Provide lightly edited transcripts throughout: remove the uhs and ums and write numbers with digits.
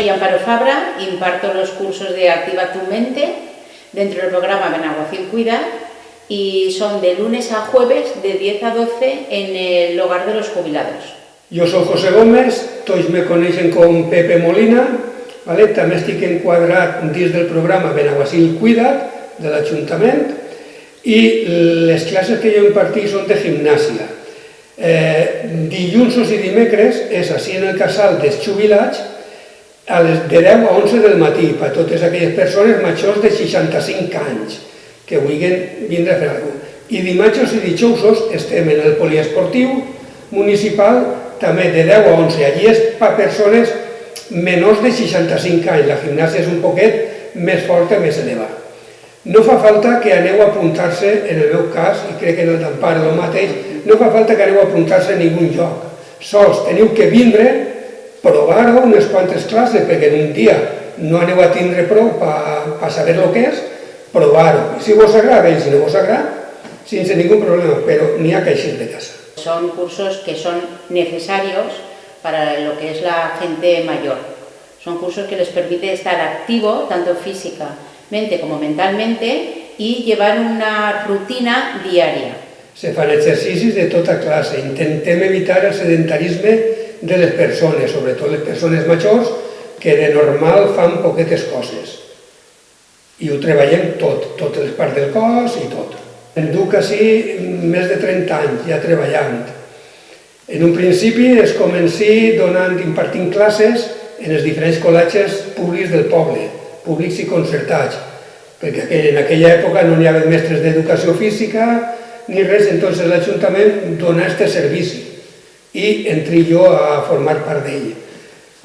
soy Amparo Fabra, imparto los cursos de Activa tu Mente dentro del programa Benaguacil Cuida y son de lunes a jueves de 10 a 12 en el hogar de los jubilados. Jo soc José Gómez, tots me coneixen com Pepe Molina, també estic enquadrat dins del programa Benaguacil Cuida de l'Ajuntament i les classes que jo impartís són de gimnàsia. Dilluns i dimecres és així en el casal dels jubilats de 10 a 11 del matí per a totes aquelles persones majors de 65 anys que vulguin vindre a fer alguna cosa. I dimarts i dijous estem en el poliesportiu municipal també de 10 a 11. Allí és per a persones menors de 65 anys. La gimnàsia és un poquet més forta, més elevada. No fa falta que aneu a apuntar-se, en el meu cas, i crec que en el d'Amparo el mateix, no fa falta que aneu a apuntar-se a ningú lloc. Sols teniu que vindre, provar-ho unes quantes classes, perquè en un dia no aneu a tindre prou per saber el que és, provar-ho. Si vos agrada, bé, si no vos agrada, sense ningú problema, però n'hi ha que eixir de casa. Son cursos que son necesarios para lo que es la gente mayor. Son cursos que les permite estar activo, tanto físicamente como mentalmente, y llevar una rutina diaria. Se fan exercicis de tota classe. Intentem evitar el sedentarisme de les persones, sobretot les persones majors, que de normal fan poquetes coses. I ho treballem tot, totes les parts del cos i tot. Em duc així més de 30 anys ja treballant. En un principi es comenci impartint classes en els diferents col·legis públics del poble, públics i concertats, perquè en aquella època no hi havia mestres d'educació física ni res, entonces l'Ajuntament dona aquest servici i entri jo a formar part d'ell.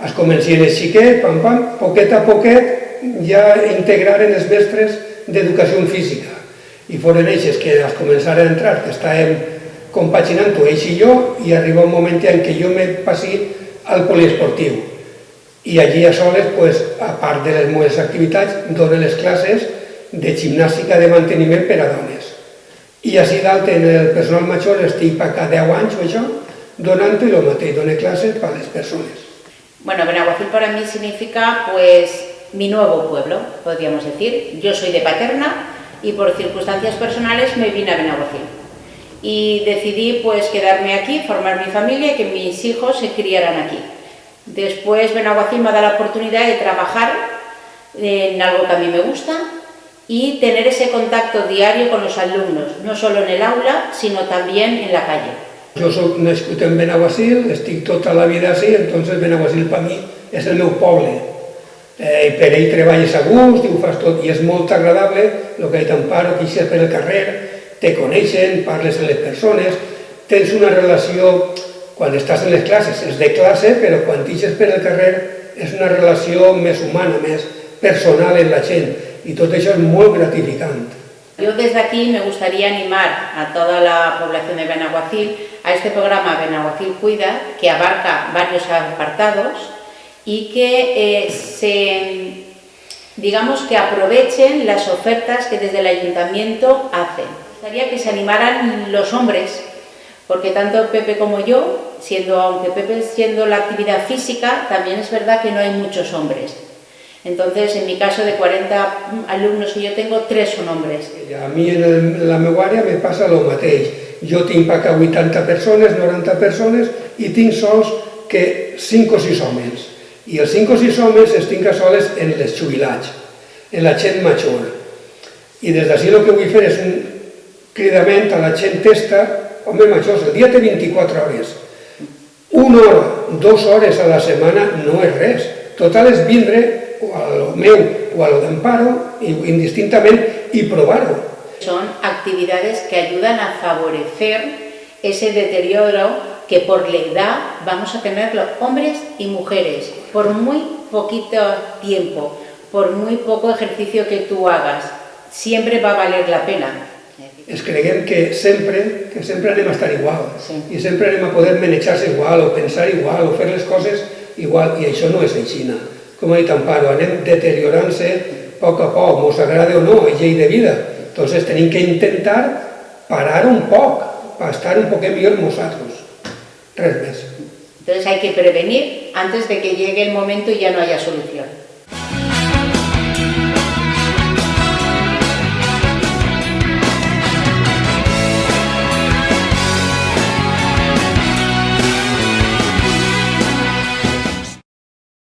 Es comencien els xiquets, pam, pam, poquet a poquet ja integraren els mestres d'educació física i foren eixes que es començaren a entrar, que estàvem compaginant-ho ells i jo, i arriba un moment en què jo me passi al poliesportiu. I allí a soles, a part de les meves activitats, dono les classes de gimnàstica de manteniment per a dones. I així d'altre, en el personal major, estic per cada 10 anys o això, donant-ho el mateix, dono classes per a les persones. Bueno, Benaguacil para mí significa, pues, mi nuevo pueblo, podríamos decir. Yo soy de Paterna y por circunstancias personales me vine a Benaguacil. Y decidí, pues, quedarme aquí, formar mi familia y que mis hijos se criaran aquí. Después Benaguacil me ha dado la oportunidad de trabajar en algo que a mí me gusta y tener ese contacto diario con los alumnos, no solo en el aula, sino también en la calle. Jo soc nascut en Benaguacil, estic tota la vida així, entonces Benaguacil per mi és el meu poble. I per ell treballes a gust i ho fas tot, i és molt agradable el que ha dit Amparo, que eixes per el carrer, te coneixen, parles amb les persones, tens una relació, quan estàs en les classes, és de classe, però quan eixes per el carrer és una relació més humana, més personal en la gent, i tot això és molt gratificant. Yo desde aquí me gustaría animar a toda la población de Benaguacil a este programa Benaguacil Cuida, que abarca varios apartados y que digamos que aprovechen las ofertas que desde el ayuntamiento hacen. Me gustaría que se animaran los hombres, porque tanto Pepe como yo, aunque Pepe siendo la actividad física, también es verdad que no hay muchos hombres. Entonces, en mi caso, de 40 alumnos que yo tengo, 3 son hombres. A mi en la meva àrea me passa el mateix. Jo tinc per 80 persones, 90 persones, i tinc sols que 5 o 6 homes. I els 5 o 6 homes els tinc a soles en les jubilats, en la gent major. I des d'ací el que vull fer és un cridament a la gent testa, home majors, el dia té 24 hores. 1 hora, 2 hores a la setmana no és res. Total és vindre o a lo meu o a lo d'Amparo, indistintament, y probar-ho. Son actividades que ayudan a favorecer ese deterioro que por la edad vamos a tener los hombres y mujeres, por muy poquito tiempo, por muy poco ejercicio que tú hagas, siempre va a valer la pena. Es creguem que sempre anem a estar igual, i sempre anem a poder manejar-se igual, o pensar igual, o fer les coses igual, i això no és així. Com ha dit Amparo, anem deteriorant-se a poc, mos agrada o no, és llei de vida. Entonces tenim que intentar parar un poc, per estar un poquet millor nosaltres. Res més. Entonces hay que prevenir antes de que llegue el momento y ya no haya solución.